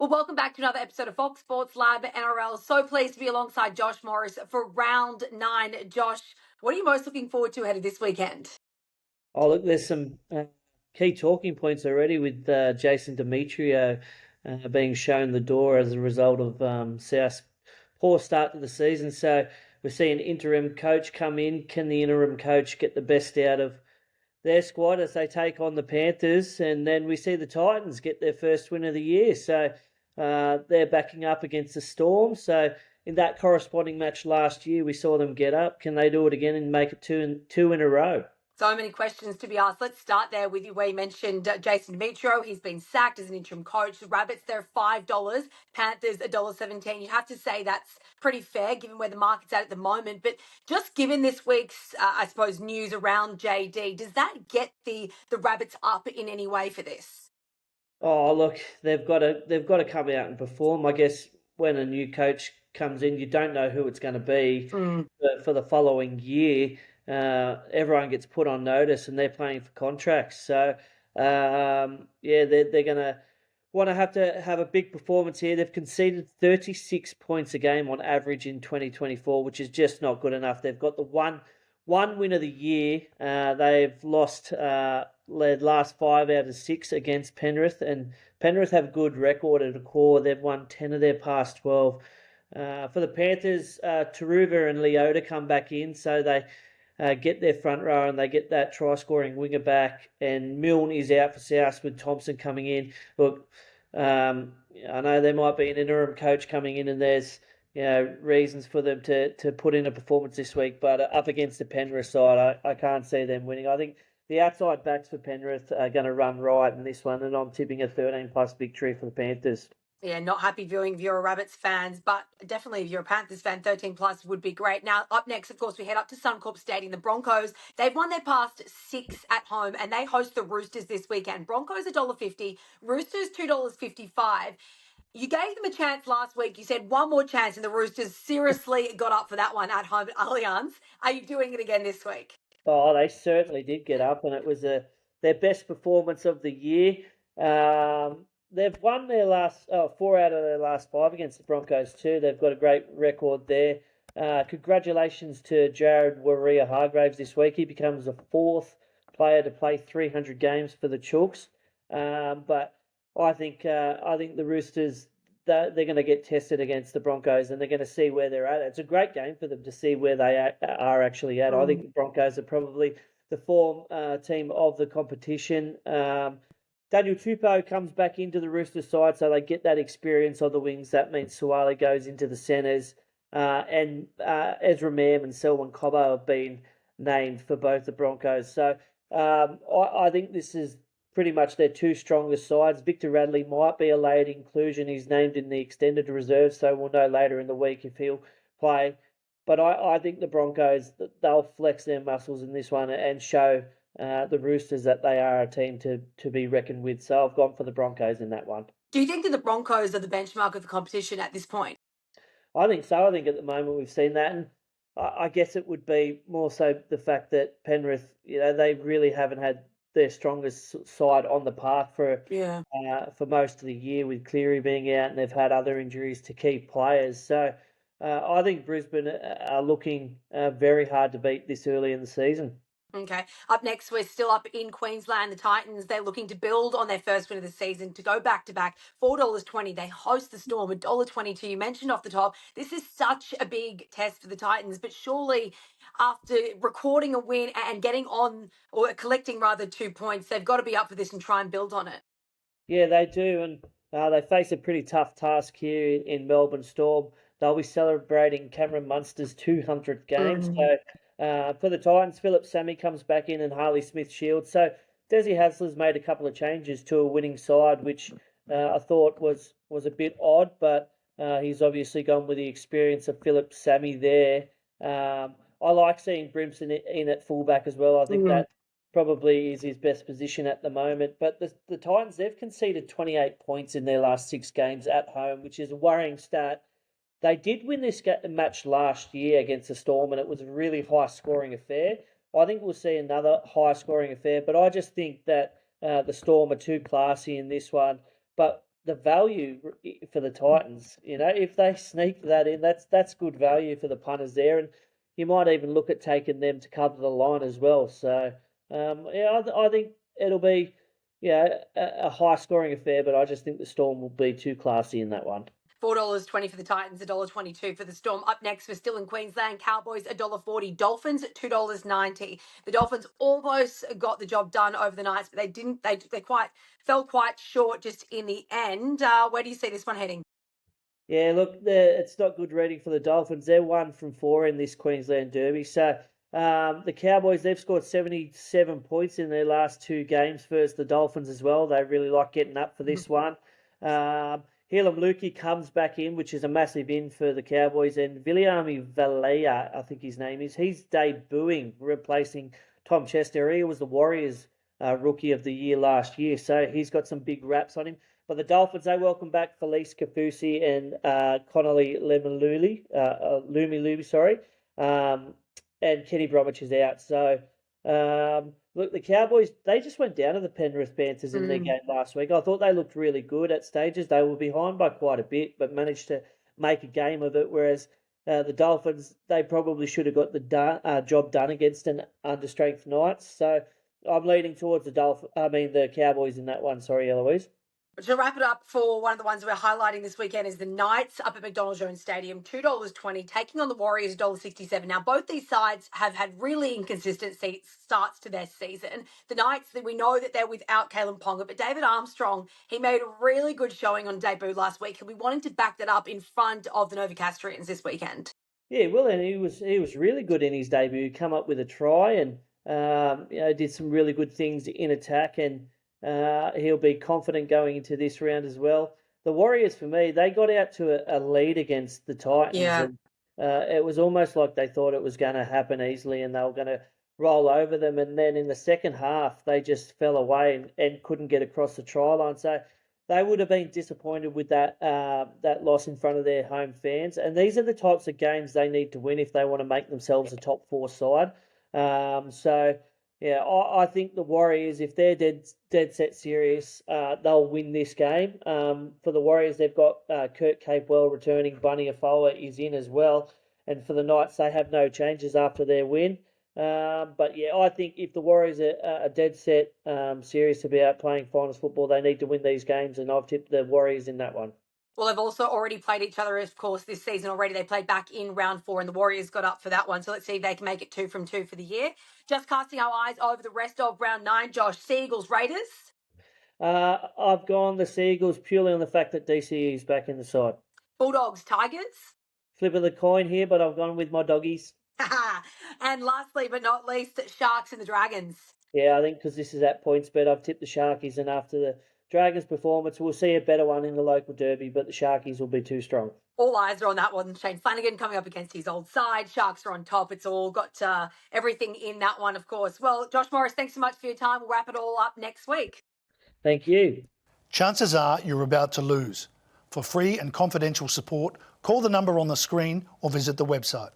Well, welcome back to another episode of Fox Sports Lab NRL. So pleased to be alongside Josh Morris for round 9. Josh, what are you most looking forward to ahead of this weekend? Oh, look, there's some key talking points already with Jason Demetriou being shown the door as a result of South's poor start to the season. So we're seeing interim coach come in. Can the interim coach get the best out of their squad as they take on the Panthers? And then we see the Titans get their first win of the year. So they're backing up against the Storm. So in that corresponding match last year, we saw them get up. Can they do it again and make it two in a row? So many questions to be asked. Let's start there with you where you mentioned Jason Demetriou. He's been sacked as an interim coach. The Rabbits, they're $5. Panthers, $1.17. You have to say that's pretty fair given where the market's at the moment. But just given this week's, I suppose, news around JD, does that get the Rabbits up in any way for this? Oh, look, they've got to come out and perform. I guess when a new coach comes in, you don't know who it's going to be for the following year. Everyone gets put on notice, and they're playing for contracts. So, they're going to want to have a big performance here. They've conceded 36 points a game on average in 2024, which is just not good enough. They've got the one win of the year. They've lost led last 5 out of 6 against Penrith, and Penrith have a good record at a core. They've won 10 of their past 12. For the Panthers, Taruva and Leota come back in, so they get their front row and they get that try-scoring winger back. And Milne is out for South with Thompson coming in. Look, I know there might be an interim coach coming in, and there's reasons for them to put in a performance this week, but up against the Penrith side, I can't see them winning. I think the outside backs for Penrith are going to run right in this one, and I'm tipping a 13+ victory for the Panthers. Yeah, not happy viewing if you're a Rabbits fans, but definitely if you're a Panthers fan, 13+ would be great. Now, up next, of course, we head up to Suncorp Stadium. The Broncos, they've won their past 6 at home, and they host the Roosters this weekend. Broncos $1.50, Roosters $2.55. You gave them a chance last week. You said one more chance, and the Roosters seriously got up for that one at home at Allianz. Are you doing it again this week? Oh, they certainly did get up, and it was their best performance of the year. They've won their last 4 out of their last 5 against the Broncos too. They've got a great record there. Congratulations to Jared Waerea-Hargreaves this week. He becomes the 4th player to play 300 games for the Chooks. But I think the Roosters, they're going to get tested against the Broncos, and they're going to see where they're at. It's a great game for them to see where they are actually at. I think the Broncos are probably the form team of the competition. Daniel Tupou comes back into the Roosters side, so they get that experience on the wings. That means Suwali goes into the centres, and Ezra Mam and Selwyn Cobbo have been named for both the Broncos. So I think this is pretty much their 2 strongest sides. Victor Radley might be a late inclusion. He's named in the extended reserve, so we'll know later in the week if he'll play. But I think the Broncos, they'll flex their muscles in this one and show the Roosters that they are a team to be reckoned with. So I've gone for the Broncos in that one. Do you think that the Broncos are the benchmark of the competition at this point? I think so. I think at the moment we've seen that. And I guess it would be more so the fact that Penrith, they really haven't had their strongest side on the park for most of the year, with Cleary being out, and they've had other injuries to key players. So I think Brisbane are looking very hard to beat this early in the season. Okay. Up next, we're still up in Queensland. The Titans, they're looking to build on their first win of the season to go back-to-back. $4.20. They host the Storm, $1.22. You mentioned off the top, this is such a big test for the Titans, but surely after recording a win and getting on, or collecting rather 2 points, they've got to be up for this and try and build on it. Yeah, they do, and they face a pretty tough task here in Melbourne Storm. They'll be celebrating Cameron Munster's 200th game. So for the Titans, Philip Sammy comes back in and Harley Smith-Shields. So Desi Hasler's made a couple of changes to a winning side, which I thought was a bit odd, but he's obviously gone with the experience of Philip Sammy there. I like seeing Brimson in at fullback as well. I think that probably is his best position at the moment. But the Titans, they've conceded 28 points in their last 6 games at home, which is a worrying stat. They did win this match last year against the Storm, and it was a really high-scoring affair. I think we'll see another high-scoring affair, but I just think that the Storm are too classy in this one. But the value for the Titans. If they sneak that in, that's good value for the punters there, and you might even look at taking them to cover the line as well. So I think it'll be a high scoring affair, but I just think the Storm will be too classy in that one. $4.20 for the Titans, $1.22 for the Storm. Up next, we're still in Queensland. Cowboys, $1.40. Dolphins, $2.90. The Dolphins almost got the job done over the nights, but they didn't. They fell quite short just in the end. Where do you see this one heading? Yeah, look, it's not good reading for the Dolphins. They're 1 from 4 in this Queensland Derby. So the Cowboys, they've scored 77 points in their last 2 games versus the Dolphins as well. They really like getting up for this one. Helam Lukey comes back in, which is a massive in for the Cowboys. And Viliami Valea, I think his name is, he's debuting, replacing Tom Chester. He was the Warriors Rookie of the Year last year, so he's got some big raps on him. But the Dolphins, they welcome back Felice Kafusi and Connolly Lumiluli, and Kenny Bromwich is out. So, look, the Cowboys, they just went down to the Penrith Panthers in their game last week. I thought they looked really good at stages. They were behind by quite a bit, but managed to make a game of it, whereas the Dolphins, they probably should have got the job done against an understrength Knights. So I'm leaning towards the Cowboys in that one. Sorry, Eloise. To wrap it up, for one of the ones we're highlighting this weekend is the Knights up at McDonald Jones Stadium, $2.20, taking on the Warriors, $1.67. Now, both these sides have had really inconsistent starts to their season. The Knights, we know that they're without Kalen Ponga, but David Armstrong, he made a really good showing on debut last week, and we wanted to back that up in front of the Novocastrians this weekend. Yeah, well, and he was really good in his debut. Come up with a try and did some really good things in attack, and he'll be confident going into this round as well. The Warriors, for me, they got out to a lead against the Titans. Yeah. And, it was almost like they thought it was going to happen easily and they were going to roll over them. And then in the second half, they just fell away and couldn't get across the try line. So they would have been disappointed with that loss in front of their home fans. And these are the types of games they need to win if they want to make themselves a top 4 side. Yeah, I think the Warriors, if they're dead set serious, they'll win this game. For the Warriors, they've got Kurt Capewell returning. Bunny Afoa is in as well. And for the Knights, they have no changes after their win. But yeah, I think if the Warriors are dead set serious about playing finals football, they need to win these games. And I've tipped the Warriors in that one. Well, they've also already played each other, of course, this season already. They played back in round 4 and the Warriors got up for that one. So let's see if they can make it 2 from 2 for the year. Just casting our eyes over the rest of round 9, Josh, Seagulls, Raiders? I've gone the Seagulls purely on the fact that DCE is back in the side. Bulldogs, Tigers? Flip of the coin here, but I've gone with my doggies. And lastly but not least, Sharks and the Dragons. Yeah, I think because this is at points bet, I've tipped the Sharkies, and after the Dragons' performance, we'll see a better one in the local derby, but the Sharkies will be too strong. All eyes are on that one. Shane Flanagan coming up against his old side. Sharks are on top. It's all got everything in that one, of course. Well, Josh Morris, thanks so much for your time. We'll wrap it all up next week. Thank you. Chances are you're about to lose. For free and confidential support, call the number on the screen or visit the website.